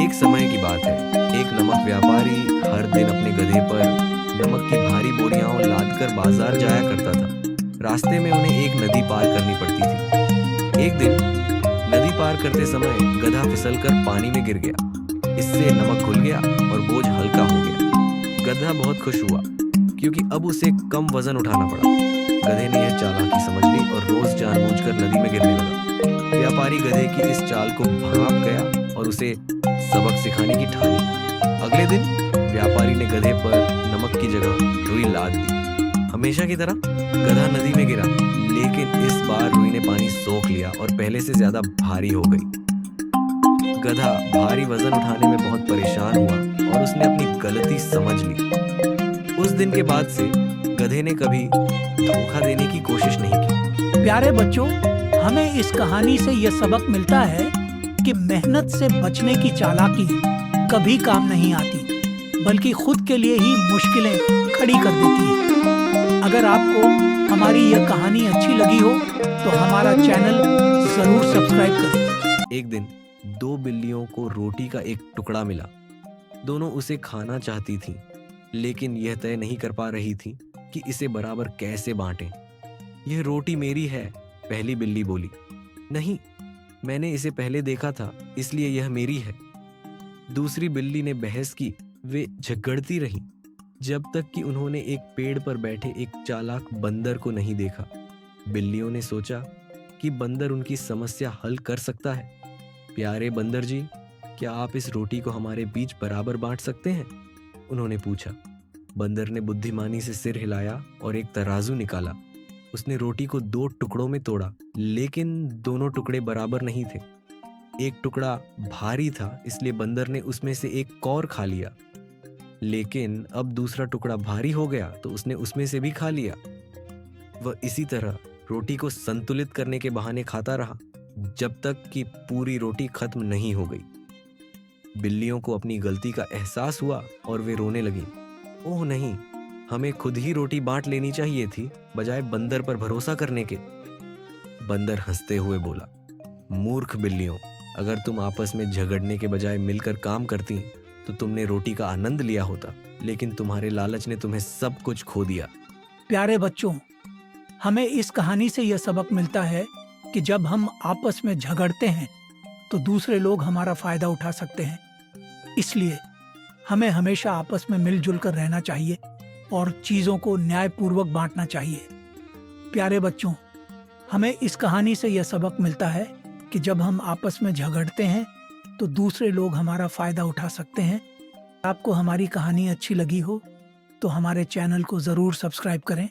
एक समय की बात है। एक नमक व्यापारी हर दिन अपने गधे पर नमक की भारी बोरियां लादकर बाजार जाया करता था। रास्ते में उन्हें एक नदी पार करनी पड़ती थी। एक दिन नदी पार करते समय गधा फिसलकर पानी में गिर गया। इससे नमक घुल गया और बोझ हल्का हो गया। गधा बहुत खुश हुआ क्योंकि अब उसे कम वजन उठाना पड़ा। गधे ने यह चालाकी समझ ली और रोज जानबूझकर नदी में गिरने लगा। व्यापारी गधे की इस चाल को भांप गया और उसे सबक सिखाने की ठानी। अगले दिन व्यापारी ने गधे पर नमक की जगह रुई लाद दी। हमेशा की तरह गधा नदी में गिरा, लेकिन इस बार रुई ने पानी सोख लिया और पहले से ज्यादा भारी हो गई। गधा भारी वजन उठाने में बहुत परेशान हुआ और उसने अपनी गलती समझ ली। उस दिन के बाद से गधे ने कभी धोखा देने की कोशिश नहीं की। प्यारे बच्चों, हमें इस कहानी से यह सबक मिलता है कि मेहनत से बचने की चालाकी कभी काम नहीं आती, बल्कि खुद के लिए ही मुश्किलें खड़ी कर देती है। अगर आपको हमारी यह कहानी अच्छी लगी हो तो हमारा चैनल जरूर सब्सक्राइब करें। एक दिन दो बिल्लियों को रोटी का एक टुकड़ा मिला। दोनों उसे खाना चाहती थीं, लेकिन यह तय नहीं कर पा रही थीं कि इसे बराबर कैसे बांटें। यह रोटी मेरी है, पहली बिल्ली बोली। नहीं, मैंने इसे पहले देखा था, इसलिए यह मेरी है। दूसरी बिल्ली ने बहस की। वे झगड़ती रहीं जब तक कि उन्होंने एक पेड़ पर बैठे एक चालाक बंदर को नहीं देखा। बिल्लियों ने सोचा कि बंदर उनकी समस्या हल कर सकता है। प्यारे बंदर जी, क्या आप इस रोटी को हमारे बीच बराबर बांट सकते हैं? उन्होंने पूछा। बंदर ने बुद्धिमानी से सिर हिलाया और एक तराजू निकाला। उसने रोटी को दो टुकड़ों में तोड़ा, लेकिन दोनों टुकड़े बराबर नहीं थे। एक टुकड़ा भारी था, इसलिए बंदर ने उसमें से एक कौर खा लिया। लेकिन अब दूसरा टुकड़ा भारी हो गया तो उसने उसमें से भी खा लिया। वह इसी तरह रोटी को संतुलित करने के बहाने खाता रहा जब तक कि पूरी रोटी खत्म नहीं हो गई। बिल्लियों को अपनी गलती का एहसास हुआ और वे रोने लगीं। ओह नहीं, हमें खुद ही रोटी बांट लेनी चाहिए थी, बजाय बंदर पर भरोसा करने के। बंदर हंसते हुए बोला, मूर्ख बिल्लियों, अगर तुम आपस में झगड़ने के बजाय मिलकर काम करती तो तुमने रोटी का आनंद लिया होता, लेकिन तुम्हारे लालच ने तुम्हें सब कुछ खो दिया। प्यारे बच्चों, हमें इस कहानी से यह सबक मिलता है कि जब हम आपस में झगड़ते हैं तो दूसरे लोग हमारा फायदा उठा सकते हैं। इसलिए हमें हमेशा आपस में मिलजुल कर रहना चाहिए और चीज़ों को न्यायपूर्वक बांटना चाहिए। प्यारे बच्चों, हमें इस कहानी से यह सबक मिलता है कि जब हम आपस में झगड़ते हैं तो दूसरे लोग हमारा फ़ायदा उठा सकते हैं। आपको हमारी कहानी अच्छी लगी हो तो हमारे चैनल को ज़रूर सब्सक्राइब करें